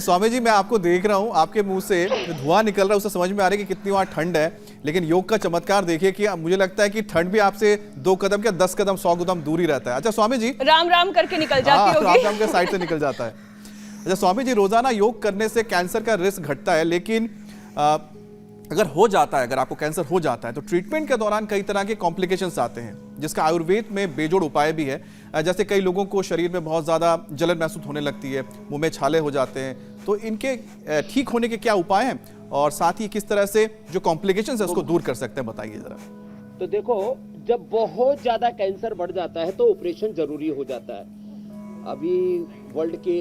स्वामी जी, मैं आपको देख रहा हूँ, आपके मुंह से धुआं निकल रहा है, उससे समझ में आ रहा है कि कितनी वहां ठंड है। लेकिन योग का चमत्कार देखिए कि मुझे लगता है कि ठंड भी आपसे 2 कदम क्या 10 कदम 100 कदम दूर ही रहता है। अच्छा स्वामी जी, राम राम करके निकल जाती होगी। राम राम के साइड से निकल जाता है। अच्छा स्वामी जी, रोजाना योग करने से कैंसर का रिस्क घटता है, लेकिन अगर हो जाता है, अगर आपको कैंसर हो जाता है तो ट्रीटमेंट के दौरान कई तरह के कॉम्प्लिकेशंस आते हैं, जिसका आयुर्वेद में बेजोड़ उपाय भी है। जैसे कई लोगों को शरीर में बहुत ज़्यादा जलन महसूस होने लगती है, मुंह में छाले हो जाते हैं, तो इनके ठीक होने के क्या उपाय हैं और साथ ही किस तरह से जो कॉम्प्लिकेशंस है उसको दूर कर सकते हैं, बताइए जरा। तो देखो, जब बहुत ज्यादा कैंसर बढ़ जाता है तो ऑपरेशन जरूरी हो जाता है। अभी वर्ल्ड के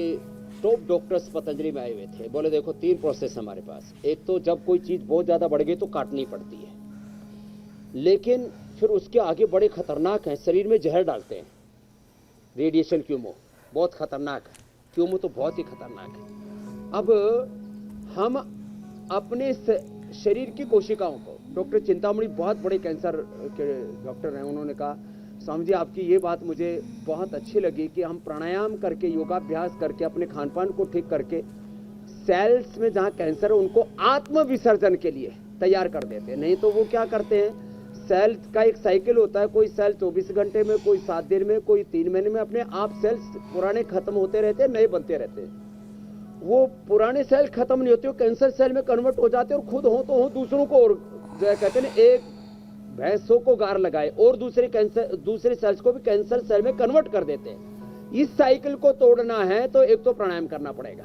टॉप डॉक्टर्स पतंजलि में आए हुए थे, बोले देखो 3 प्रोसेस हमारे पास। एक तो जब कोई चीज बहुत ज्यादा बढ़ गई तो काटनी पड़ती है, लेकिन फिर उसके आगे बड़े खतरनाक हैं, शरीर में जहर डालते हैं। रेडिएशन क्यूमो बहुत खतरनाक है, क्यूमो तो बहुत ही खतरनाक है। अब हम अपने शरीर की कोशिकाओं को, डॉक्टर चिंतामणि बहुत बड़े कैंसर के डॉक्टर हैं, उन्होंने कहा स्वामी जी आपकी ये बात मुझे बहुत अच्छी लगी कि हम प्राणायाम करके, योगाभ्यास करके, अपने खान पान को ठीक करके सेल्स में जहाँ कैंसर है उनको आत्म विसर्जन के लिए तैयार कर देते हैं। नहीं तो वो क्या करते हैं, सेल का एक साइकिल होता है, कोई सेल 24 घंटे में, कोई 7 दिन में, कोई 3 महीने में अपने आप सेल्स पुराने खत्म होते रहते हैं, नए बनते रहते हैं। वो पुराने सेल खत्म नहीं होते, वो कैंसर सेल में कन्वर्ट हो जाते हैं और खुद हो तो हो दूसरों को, और जो है कहते हैं एक भैंसों को गार लगाए और दूसरे सेल्स को भी कैंसर सेल में कन्वर्ट कर देते हैं। इस साइकिल को तोड़ना है तो एक तो प्राणायाम करना पड़ेगा,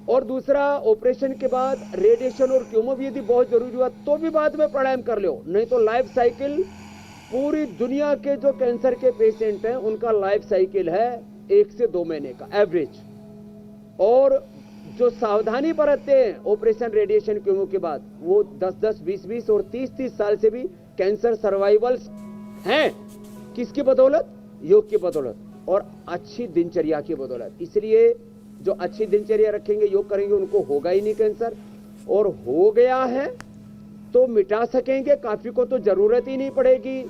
और दूसरा ऑपरेशन के बाद रेडिएशन और क्यूमो भी यदि बहुत जरूरी हुआ तो भी बाद में प्राणायाम कर लो। नहीं तो लाइफ साइकिल, पूरी दुनिया के जो कैंसर के पेशेंट हैं उनका लाइफ साइकिल है 1 से 2 महीने का एवरेज। और जो सावधानी बरतते हैं ऑपरेशन रेडिएशन क्यूमो के बाद, वो 10-10, 20-20 और 30-30 साल से भी कैंसर सर्वाइवल्स हैं। किसकी बदौलत? योग की बदौलत और अच्छी दिनचर्या की बदौलत। इसलिए जो अच्छी दिनचर्या रखेंगे, योग करेंगे, उनको होगा ही नहीं कैंसर, और हो गया है तो मिटा सकेंगे। काफी को तो जरूरत ही नहीं पड़ेगी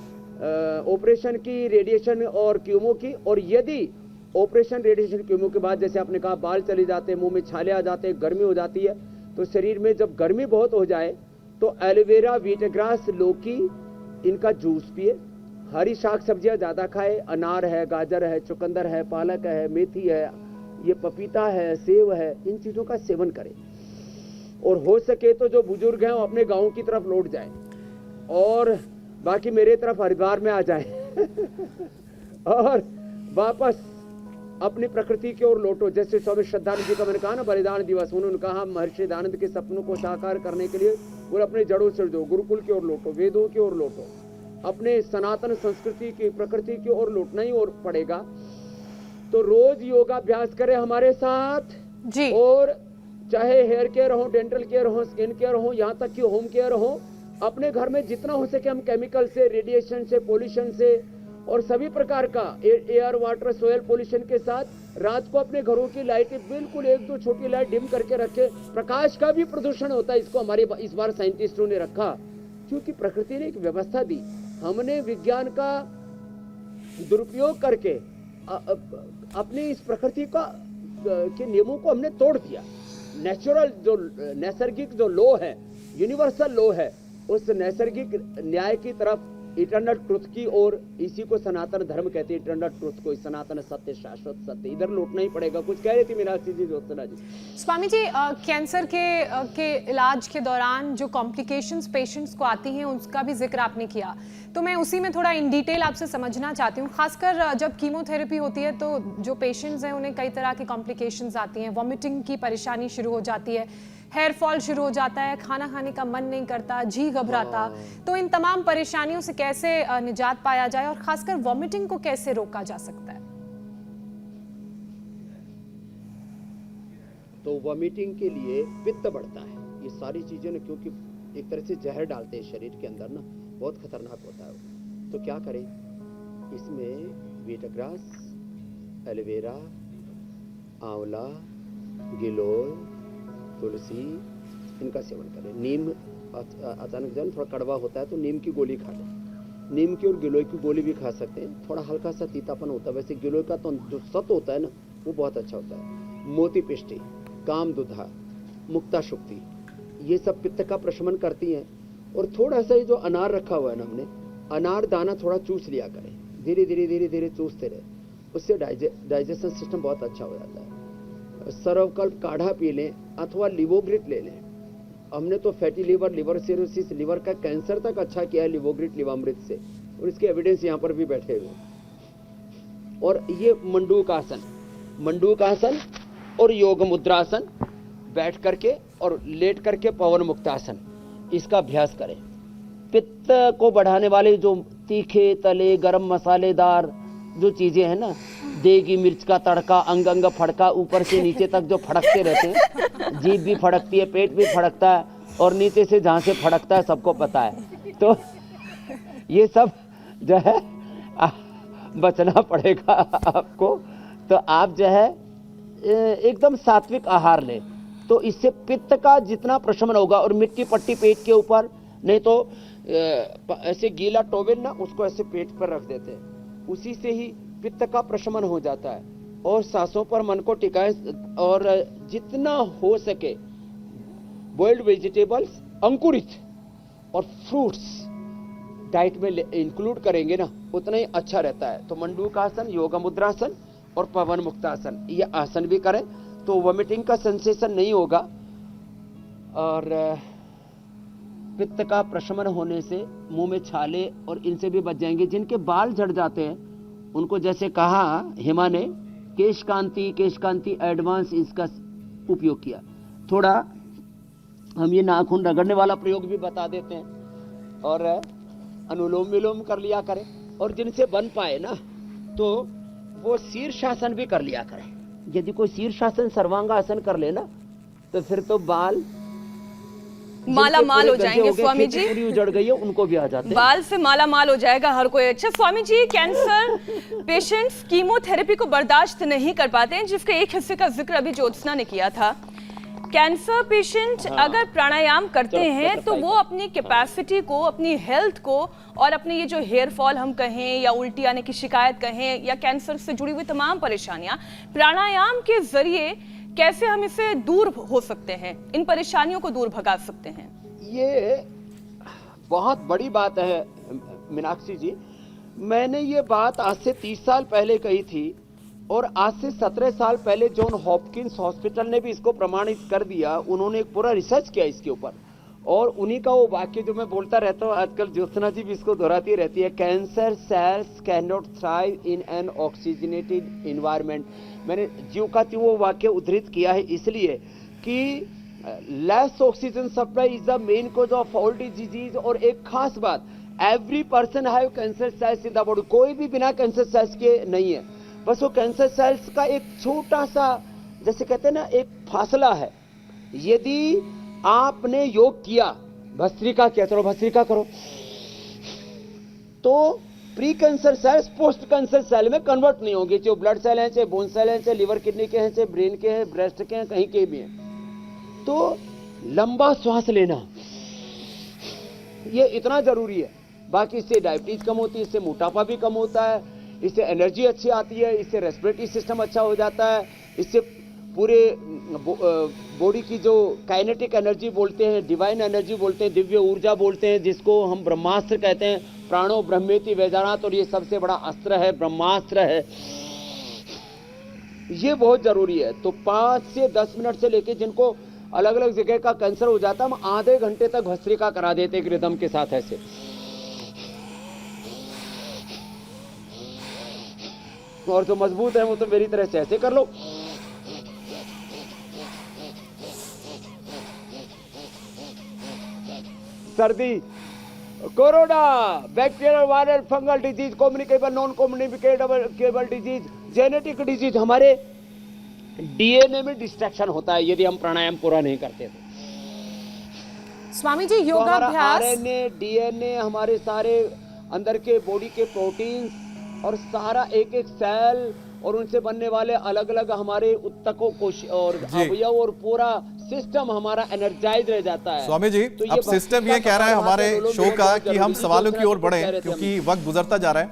ऑपरेशन की, रेडिएशन और क्यूमो की। और यदि ऑपरेशन रेडिएशन क्यूमो के बाद, जैसे आपने कहा, बाल चले जाते हैं, मुंह में छाले आ जाते हैं, गर्मी हो जाती है, तो शरीर में जब गर्मी बहुत हो जाए तो एलोवेरा, वीटग्रास, लौकी, इनका जूस पिए। हरी शाक सब्जियां ज्यादा खाए, अनार है, गाजर है, चुकंदर है, पालक है, मेथी है, ये पपीता है, सेब है, इन चीजों का सेवन करें। और हो सके तो जो बुजुर्ग हैं वो अपने गांव की तरफ लौट जाए और बाकी मेरे तरफ हरिद्वार में आ जाए और वापस अपनी प्रकृति की ओर लौटो। जैसे स्वामी श्रद्धानंद जी का मैंने कहा ना, बलिदान दिवस, उन्होंने कहा महर्षि दयानंद के सपनों को साकार करने के लिए वो अपने जड़ों से जुड़ो, गुरुकुल की ओर लौटो, वेदों की ओर लौटो, अपने सनातन संस्कृति की, प्रकृति की ओर लौटना ही और पड़ेगा। तो रोज योगाभ्यास करें हमारे साथ जी। और चाहे हेयर केयर हो, डेंटल केयर हो, स्किन केयर हो, यहाँ तक कि होम केयर हो, अपने घर में जितना हो सके हम केमिकल से, रेडिएशन से, पोल्यूशन से और सभी प्रकार का एयर, वाटर, सोयल पोल्यूशन के साथ रात को अपने घरों की लाइटें बिल्कुल 1-2 छोटी लाइट डिम करके रखे। प्रकाश का भी प्रदूषण होता है, इसको हमारे इस बार साइंटिस्टों ने रखा, क्योंकि प्रकृति ने एक व्यवस्था दी। हमने विज्ञान का दुरुपयोग करके अपनी इस प्रकृति का के नियमों को हमने तोड़ दिया। नेचुरल जो नैसर्गिक जो लॉ है, यूनिवर्सल लॉ है, उस नैसर्गिक न्याय की तरफ, इटर्नल ट्रुथ की ओर, इसी को सनातन धर्म कहते हैं, इटर्नल ट्रुथ को, सनातन सत्य, शाश्वत सत्य, इधर लौटना ही पड़ेगा। कुछ कह रही थी मीनाक्षी जी, ज्योत्सना जी। स्वामी जी, कैंसर के इलाज के दौरान जो कॉम्प्लिकेशंस पेशेंट्स को आती हैं उसका भी जिक्र आपने किया, तो मैं उसी में थोड़ा इन डिटेल आपसे समझना चाहती हूँ। खासकर जब कीमोथेरेपी होती है तो जो पेशेंट्स हैं उन्हें कई तरह की कॉम्प्लिकेशंस आती हैं, वॉमिटिंग की परेशानी शुरू हो जाती है, हेयर फॉल शुरू हो जाता है, खाना खाने का मन नहीं करता, जी घबराता। तो इन तमाम परेशानियों से कैसे निजात पाया जाए और खासकर वॉमिटिंग को कैसे रोका जा सकता है? तो वॉमिटिंग के लिए पित्त बढ़ता है, ये सारी चीजें ना, क्योंकि एक तरह से जहर डालते हैं शरीर के अंदर ना, बहुत खतरनाक होता है। तो क्या करें, इसमें वीटग्रास, एलोवेरा, आंवला, गिलोय, तुलसी, इनका सेवन करें। नीम अचानक जब थोड़ा कड़वा होता है तो नीम की गोली खा लें। नीम की और गिलोय की गोली भी खा सकते हैं, थोड़ा हल्का सा तीतापन होता है। वैसे गिलोय का तो जो सत होता है ना, वो बहुत अच्छा होता है। मोती पिष्टी, कामदुधा, मुक्ता शुक्ति, ये सब पित्त का प्रशमन करती हैं। और थोड़ा सा ये जो अनार रखा हुआ है ना हमने, अनार दाना थोड़ा चूस लिया करें, धीरे धीरे धीरे धीरे चूसते रहे, उससे डाइजेशन सिस्टम बहुत अच्छा हो जाता है। सर्वकल्प काढ़ा पी लें अथवा लिवोग्रिट ले लें। हमने तो fatty liver, liver cirrhosis, liver का कैंसर तक अच्छा किया है लिवोग्रिट लिवामृत से, और इसके एविडेंस यहाँ पर भी बैठे हुए। और ये मंडूकासन और योग मुद्रासन, बैठ करके और लेट करके पवन मुक्तासन, इसका अभ्यास करें। पित्त को बढ़ाने वाले जो तीखे तले गरम मसालेदार जो चीजें हैं ना, देगी मिर्च का तड़का, अंग अंग फड़का, ऊपर से नीचे तक जो फड़कते रहते हैं, जीभ भी फड़कती है, पेट भी फड़कता है, और नीचे से जहाँ से फड़कता है सबको पता है। तो ये सब जो है बचना पड़ेगा आपको। तो आप जो है एकदम सात्विक आहार लें, तो इससे पित्त का जितना प्रशमन होगा। और मिट्टी पट्टी पेट के ऊपर, नहीं तो ऐसे गीला टॉवेल ना, उसको ऐसे पेट पर रख देते हैं, उसी से ही पित्त का प्रशमन हो जाता है। और सांसों पर मन को टिकाए, और जितना हो सके बॉइल्ड वेजिटेबल्स, अंकुरित और फ्रूट्स डाइट में इंक्लूड करेंगे ना, उतना ही अच्छा रहता है। तो मंडूकासन, योग मुद्रासन और पवन मुक्तासन, ये आसन भी करें तो वोमिटिंग का सेंसेशन नहीं होगा। और पित्त का प्रशमन होने से मुंह में छाले और इनसे भी बच जाएंगे। जिनके बाल झड़ जाते हैं उनको, जैसे कहा हेमा ने, केश कांति एडवांस इसका उपयोग किया। थोड़ा हम ये नाखून रगड़ने वाला प्रयोग भी बता देते हैं, और अनुलोम विलोम कर लिया करें। और जिनसे बन पाए ना, तो वो शीर्षासन भी कर लिया करें। यदि कोई शीर्षासन, सर्वांगासन कर ले ना, तो फिर तो बाल माला माल हो जाएंगे स्वामी जी। पूरी उजड़ गई है, उनको भी आ जाते हैं। बाल से माला माल हो जाएगा हर कोई। अच्छा Swami ji, cancer patients chemotherapy को बर्दाश्त नहीं कर पाते हैं, जिसके एक हिस्से का जिक्र अभी ज्योत्सना ने किया था। कैंसर पेशेंट अगर प्राणायाम करते हैं तो वो अपनी कैपेसिटी को, अपनी हेल्थ को, और अपने ये जो हेयर फॉल हम कहें, या उल्टी आने की शिकायत कहें, या कैंसर से जुड़ी हुई तमाम परेशानियां, प्राणायाम के जरिए कैसे हम इससे दूर हो सकते हैं, इन परेशानियों को दूर भगा सकते हैं? ये बहुत बड़ी बात है मीनाक्षी जी। मैंने ये बात आज से 30 साल पहले कही थी, और आज से 17 साल पहले जॉन हॉपकिंस हॉस्पिटल ने भी इसको प्रमाणित कर दिया। उन्होंने एक पूरा रिसर्च किया इसके ऊपर, और उन्हीं का वो वाक्य जो मैं बोलता रहता हूँ आजकल, ज्योत्सना जी भी इसको दोहराती रहती है, cancer cells can not thrive in an oxygenated environment. मैंने ज्यों का त्यों वो वाक्य उद्धृत किया है, इसलिए कि less oxygen supply is the main cause of all disease. और एक खास बात, every person have cancer cells in the body. कोई भी बिना कैंसर सेल्स के नहीं है, बस वो कैंसर सेल्स का एक छोटा सा, जैसे कहते हैं ना, एक फासला है। यदि आपने योग किया, भस्त्रिका किया, चलो भस्त्रिका करो, तो pre cancer cells post cancer cell में कन्वर्ट नहीं होंगे, चाहे ब्लड सेल हैं, चाहे बोन सेल हैं, चाहे लिवर किडनी के हैं, चाहे ब्रेन के हैं, ब्रेस्ट के हैं, कहीं के भी हैं। तो लंबा श्वास लेना ये इतना जरूरी है। बाकी इससे डायबिटीज कम होती है, इससे मोटापा भी कम होता है, इससे एनर्जी अच्छी आती है, इससे रेस्पिरेटरी सिस्टम अच्छा हो जाता है, इससे पूरे बॉडी की जो काइनेटिक एनर्जी बोलते हैं, डिवाइन एनर्जी बोलते हैं, दिव्य ऊर्जा बोलते हैं, जिसको हम ब्रह्मास्त्र कहते हैं, प्राणो ब्रह्मेति वेदानात्, और ये सबसे बड़ा अस्त्र है, ब्रह्मास्त्र है, ये बहुत जरूरी है। तो 5 से 10 मिनट से लेके, जिनको अलग अलग जगह का कैंसर हो जाता है, हम आधे घंटे तक भस्त्रिका करा देते एक रिदम के साथ ऐसे। और जो मजबूत है वो तो मेरी तरह से ऐसे कर लो। सर्दी, corona, bacterial, viral, fungal disease, communicable, non communicable disease, genetic disease, हमारे डीएनए में डिस्ट्रैक्शन होता है यदि हम प्राणायाम पूरा नहीं करते तो। स्वामी जी, योगाभ्यास, आरएनए, डीएनए, हमारे सारे अंदर के बॉडी के प्रोटीन्स और सारा एक एक सेल और उनसे बनने वाले अलग अलग हमारे उत्तकों कोश और अवयव और पूरा सिस्टम हमारा एनर्जाइज रह जाता है। स्वामी जी, तो अब सिस्टम ये कह रहा है हमारे शो का कि हम सवालों की ओर बढ़ें, क्योंकि वक्त गुजरता जा रहा है।